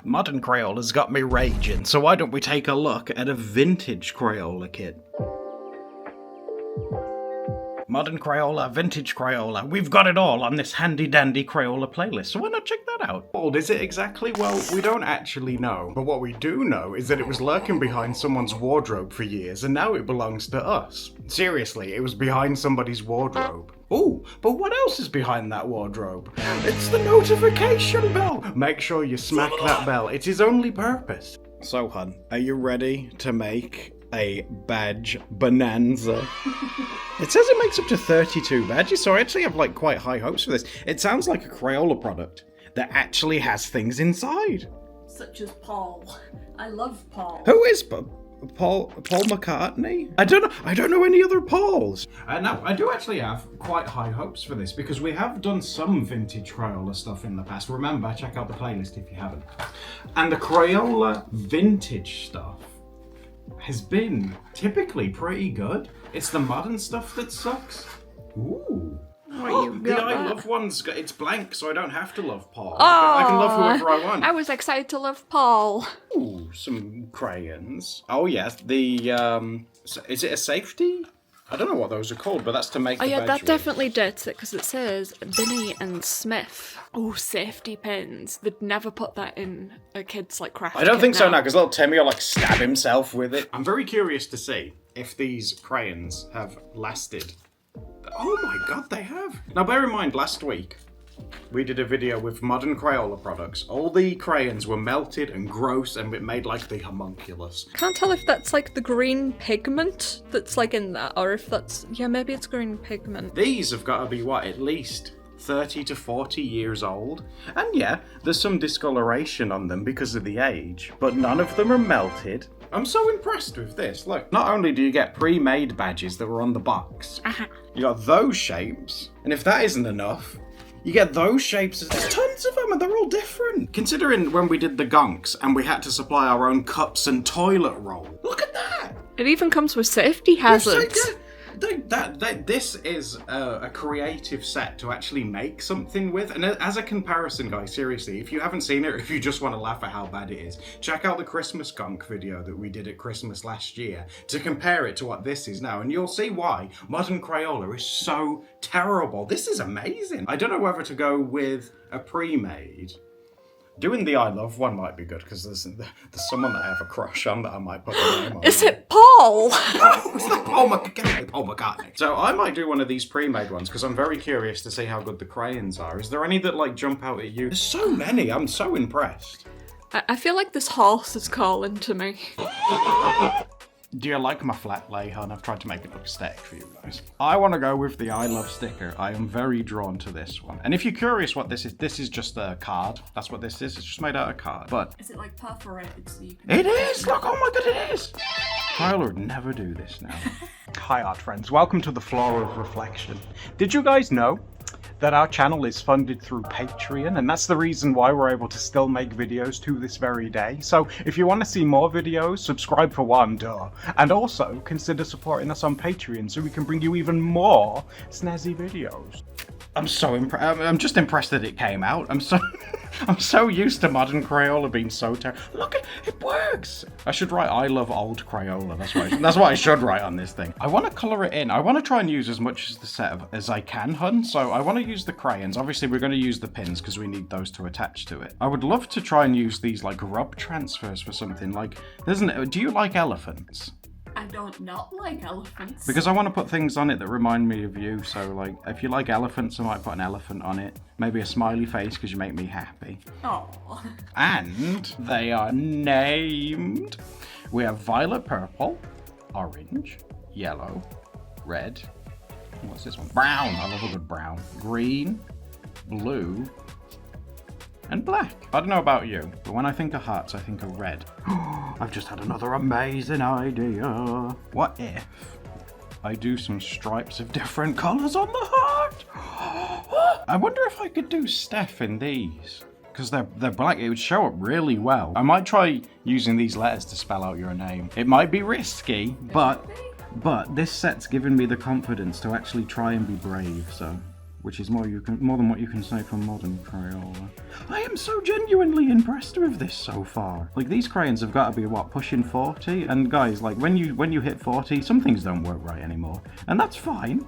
Modern Crayola's got me raging, so why don't we take a look at a vintage Crayola kit? Modern Crayola, Vintage Crayola, we've got it all on this handy dandy Crayola playlist, so why not check that out? How old is it exactly? Well, we don't actually know, but what we do know is that it was lurking behind someone's wardrobe for years, and now it belongs to us. Seriously, it was behind somebody's wardrobe. Ooh, but what else is behind that wardrobe? It's the notification bell! Make sure you smack that bell, it's his only purpose. So, hun, are you ready to make a badge bonanza? It says it makes up to 32 badges, so I actually have like quite high hopes for this. It sounds like a Crayola product that actually has things inside. Such as Paul. I love Paul. Who is Paul McCartney? I don't know any other Pauls. Now, I do actually have quite high hopes for this because we have done some vintage Crayola stuff in the past. Remember, check out the playlist if you haven't. And the Crayola vintage stuff has been typically pretty good. It's the modern stuff that sucks. Ooh. The I love one's it's blank, so I don't have to love Paul. I can love whoever I want. I was excited to love Paul. Ooh, some crayons. Oh yes, the is it a safety? I don't know what those are called, but that's to make the badge that with. definitely dates it because it says Binny and Smith. Oh, safety pins. They'd never put that in a kid's like craft I don't kit think so now, now, because little Timmy will like stab himself with it. I'm very curious to see if these crayons have lasted. Oh my god, they have. Now bear in mind, last week we did a video with modern Crayola products. All the crayons were melted and gross and it made like the homunculus. Can't tell if that's like the green pigment that's like in that, or if that's, yeah, maybe it's green pigment. These have got to be, what, at least 30 to 40 years old. And yeah, there's some discoloration on them because of the age, but none of them are melted. I'm so impressed with this. Look, not only do you get pre-made badges that were on the box, you got those shapes, and if that isn't enough, you get those shapes. There's tons of them, and they're all different. Considering when we did the gonks, and we had to supply our own cups and toilet roll. Look at that! It even comes with safety hazards. This is a creative set to actually make something with. And as a comparison, guys, seriously, if you haven't seen it, or if you just want to laugh at how bad it is, check out the Christmas gonk video that we did at Christmas last year to compare it to what this is now. And you'll see why modern Crayola is so terrible. This is amazing. I don't know whether to go with a pre-made. Doing the I love one might be good because there's someone that I have a crush on that I might put the name on. Is it Paul? It's not Paul McCartney. So I might do one of these pre-made ones because I'm very curious to see how good the crayons are. Is there any that like jump out at you? There's so many. I'm so impressed. I feel like this horse is calling to me. Do you like my flat lay, hun? I've tried to make it look static for you guys. I want to go with the I love sticker. I am very drawn to this one. And if you're curious what this is just a card. That's what this is. It's just made out of card. But is it like perforated so you can... It is! Look, oh my god, it is! Tyler would never do this now. Hi art friends, welcome to the Floor of Reflection. Did you guys know that our channel is funded through Patreon, and that's the reason why we're able to still make videos to this very day. So if you want to see more videos, subscribe for one, duh. And also consider supporting us on Patreon so we can bring you even more snazzy videos. I'm so impressed. I'm just impressed that it came out. I'm so used to modern Crayola being so terrible. Look, it works. I should write I love old Crayola. That's what I should write on this thing. I want to color it in. I want to try and use as much as the set as I can, hun. So I want to use the crayons. Obviously, we're going to use the pins because we need those to attach to it. I would love to try and use these like rub transfers for something. Like, do you like elephants? I don't not like elephants. Because I want to put things on it that remind me of you. So, like, if you like elephants, I might put an elephant on it. Maybe a smiley face because you make me happy. Oh. And they are named. We have violet, purple, orange, yellow, red. What's this one? Brown. I love a good brown. Green, blue, and black. I don't know about you, but when I think of hearts, I think of red. I've just had another amazing idea. What if I do some stripes of different colours on the heart? I wonder if I could do Steph in these. Because they're black, it would show up really well. I might try using these letters to spell out your name. It might be risky, but this set's given me the confidence to actually try and be brave, so which is more than what you can say for modern Crayola. I am so genuinely impressed with this so far. Like, these crayons have got to be, what, pushing 40? And guys, like, when you hit 40, some things don't work right anymore. And that's fine.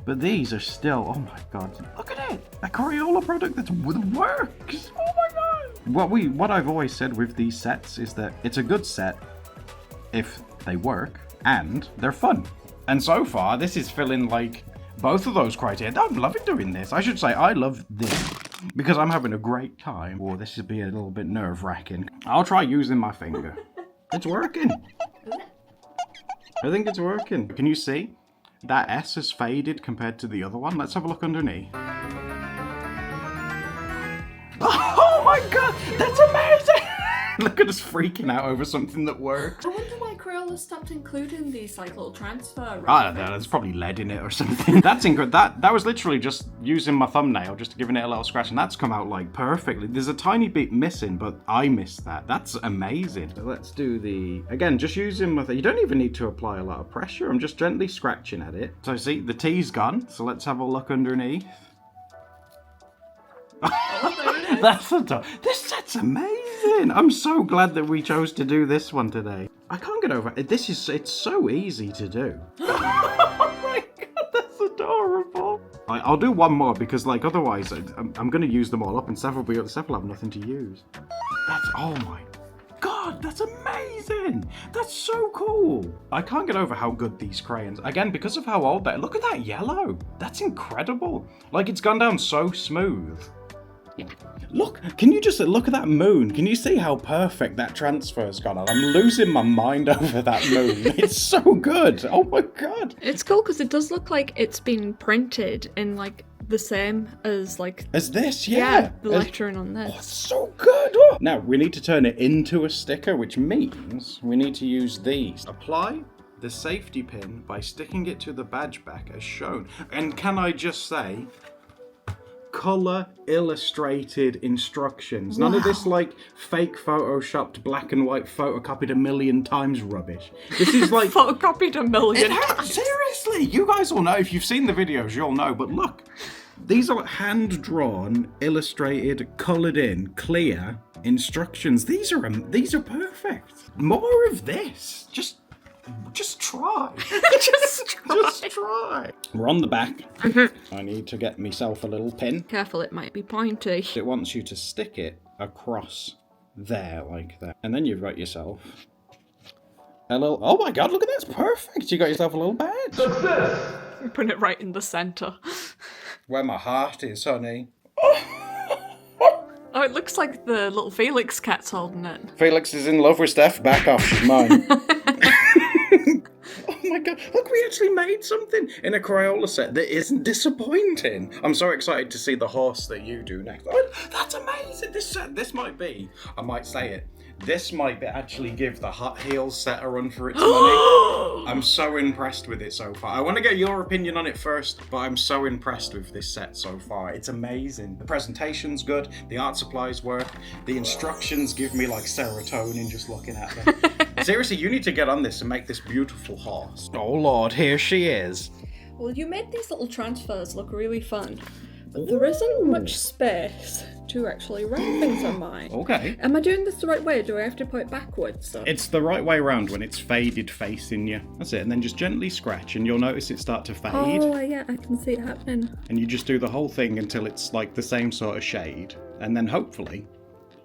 But these are still, oh my god, look at it! A Crayola product that works! Oh my god! What I've always said with these sets is that it's a good set if they work and they're fun. And so far, this is filling, like, both of those criteria. I'm loving doing this. I should say I love this because I'm having a great time. Oh, this would be a little bit nerve-wracking. I'll try using my finger. It's working. I think it's working. Can you see? That S has faded compared to the other one. Let's have a look underneath. Oh my god, that's amazing! Look at us freaking out over something that works. I wonder why Crayola stopped including these like little transfer. I don't know, there's probably lead in it or something. That's incredible. That was literally just using my thumbnail, just giving it a little scratch, and that's come out like perfectly. There's a tiny bit missing, but I missed that. That's amazing. So let's do the, again, just using my, you don't even need to apply a lot of pressure. I'm just gently scratching at it. So see, the T's gone. So let's have a look underneath. That's a this set's amazing. I'm so glad that we chose to do this one today. I can't get over it. It's so easy to do. Oh my god, that's adorable. I'll do one more because, like, otherwise I'm going to use them all up and Steph will have nothing to use. Oh my god, that's amazing. That's so cool. I can't get over how good these crayons, again, because of how old they are. Look at that yellow. That's incredible. Like, it's gone down so smooth. Look, can you just look at that moon? Can you see how perfect that transfer's gone on? I'm losing my mind over that moon. It's so good. Oh my god. It's cool because it does look like it's been printed in like the same as like... As this, yeah. Yeah, the lettering on this. Oh, it's so good. Oh. Now, we need to turn it into a sticker, which means we need to use these. Apply the safety pin by sticking it to the badge back as shown. And can I just say... Colour illustrated instructions. None of this like fake photoshopped black and white photocopied a million times rubbish. This is like photocopied a million times. Seriously, you guys all know. If you've seen the videos, you'll know. But look, these are hand drawn, illustrated, coloured in, clear instructions. These are perfect. More of this. Just try. just try. We're on the back. I need to get myself a little pin. Careful, it might be pointy. It wants you to stick it across there like that. And then you've got yourself a little... Oh my god, look at that. It's perfect. You got yourself a little badge. Success! You put it right in the centre. Where my heart is, honey. Oh, it looks like the little Felix cat's holding it. Felix is in love with Steph. Back off, she's mine. Oh my god, look, we actually made something in a Crayola set that isn't disappointing. I'm so excited to see the horse that you do next. Oh, that's amazing. This might be, I might say it, this might actually give the Hot Heels set a run for its money. I'm so impressed with it so far. I want to get your opinion on it first, but I'm so impressed with this set so far. It's amazing. The presentation's good, the art supplies work, the instructions give me like serotonin just looking at them. Seriously, you need to get on this and make this beautiful horse. Oh lord, here she is. Well, you made these little transfers look really fun, but there isn't much space to actually write things on mine. Okay. Am I doing this the right way? Do I have to put it backwards? So? It's the right way around when it's faded facing you. That's it, and then just gently scratch and you'll notice it start to fade. Oh yeah, I can see it happening. And you just do the whole thing until it's like the same sort of shade, and then hopefully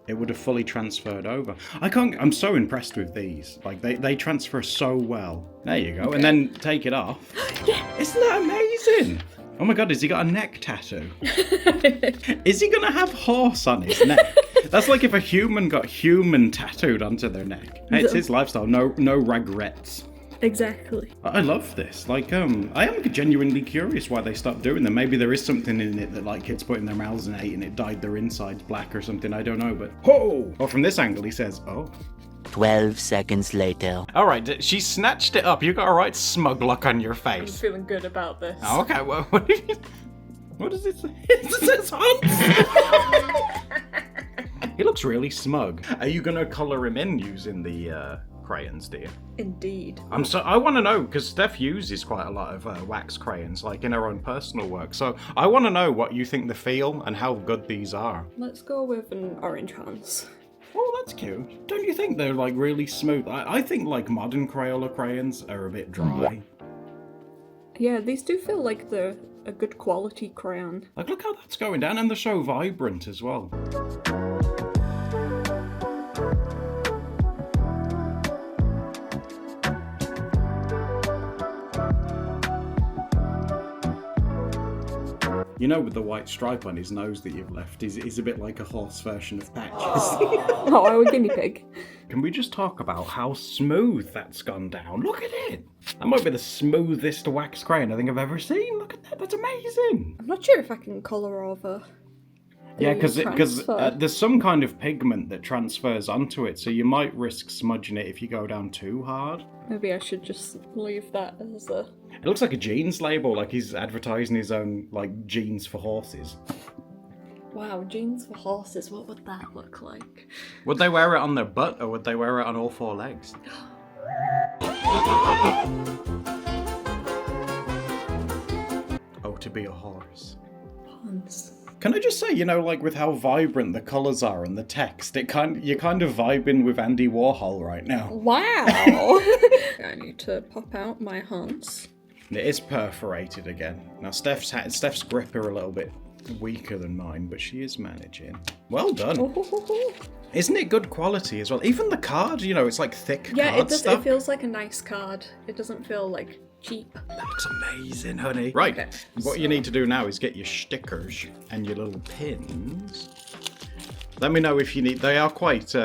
it would have fully transferred over. I'm so impressed with these. Like, they transfer so well. There you go. Okay. And then take it off. Yeah. Isn't that amazing? Oh my god, has he got a neck tattoo? Is he gonna have horse on his neck? That's like if a human got human tattooed onto their neck. Hey, it's his lifestyle. No regrets. Exactly. I love this. Like, I am genuinely curious why they stopped doing them. Maybe there is something in it that, like, kids put in their mouths and ate and it dyed their insides black or something. I don't know, but... Oh! Well, from this angle, he says, oh. 12 seconds later. All right, she snatched it up. You got a right smug look on your face. I'm feeling good about this. Oh, okay, well, what does it say? It says Hans! He looks really smug. Are you going to colour him in using the crayons, do you? Indeed. I want to know, because Steph uses quite a lot of wax crayons, like in her own personal work. So I want to know what you think the feel and how good these are. Let's go with an orange Hans. Oh, that's cute. Don't you think they're like really smooth? I think like modern Crayola crayons are a bit dry. Yeah, these do feel like they're a good quality crayon. Like, look how that's going down, and they're so vibrant as well. You know, with the white stripe on his nose that you've left, he's a bit like a horse version of Patches. Oh, I'm a guinea pig. Can we just talk about how smooth that's gone down? Look at it! That might be the smoothest wax crayon I think I've ever seen. Look at that, that's amazing! I'm not sure if I can colour over. Yeah, because there's some kind of pigment that transfers onto it, so you might risk smudging it if you go down too hard. Maybe I should just leave that as a... It looks like a jeans label, like he's advertising his own, like, jeans for horses. Wow, jeans for horses, what would that look like? Would they wear it on their butt, or would they wear it on all four legs? Oh, to be a horse. Hans. Can I just say, you know, like with how vibrant the colours are and the text, you're kind of vibing with Andy Warhol right now. Wow! I need to pop out my Hans. It is perforated again. Now Steph's grip are a little bit weaker than mine, but she is managing. Well done. Ooh. Isn't it good quality as well? Even the card, you know, it's like thick yeah, card stuff. It feels like a nice card. It doesn't feel like cheap. That looks amazing, honey. Right, okay, what you need to do now is get your stickers and your little pins. Let me know if you need... They are quite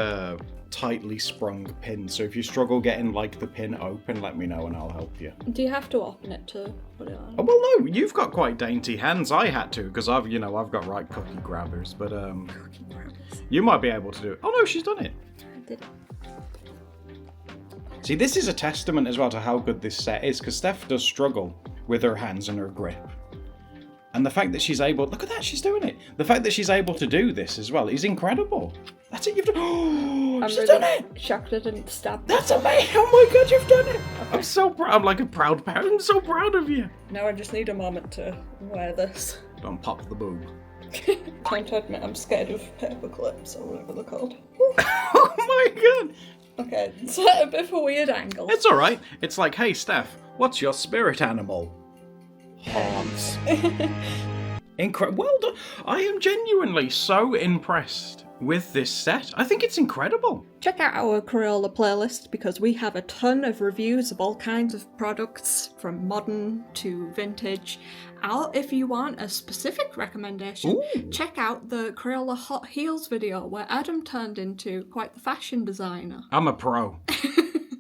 tightly sprung pins, so if you struggle getting like the pin open, let me know and I'll help you. Do you have to open it to put it on? Oh, well, no, you've got quite dainty hands. I had to, because I've got right cookie grabbers, but Cookie grabbers. you might be able to do it. Oh no, she's done it. I did it. See, this is a testament as well to how good this set is, because Steph does struggle with her hands and her grip. And the fact that she's able... Look at that, she's doing it. The fact that she's able to do this as well is incredible. That's it, you've done... Oh, she's done it! Shocked I didn't stab. That's amazing! Oh my god, you've done it! I'm so proud. I'm like a proud parent. I'm so proud of you. Now I just need a moment to wear this. Don't pop the boob. Time to admit I'm scared of paper clips or whatever they're called. Oh my god! Okay, it's at a bit of a weird angle. It's alright. It's like, hey Steph, what's your spirit animal? Hans. Well done. I am genuinely so impressed with this set. I think it's incredible. Check out our Crayola playlist because we have a ton of reviews of all kinds of products from modern to vintage. If you want a specific recommendation, Ooh. check out the Crayola Hot Heels video where Adam turned into quite the fashion designer. I'm a pro.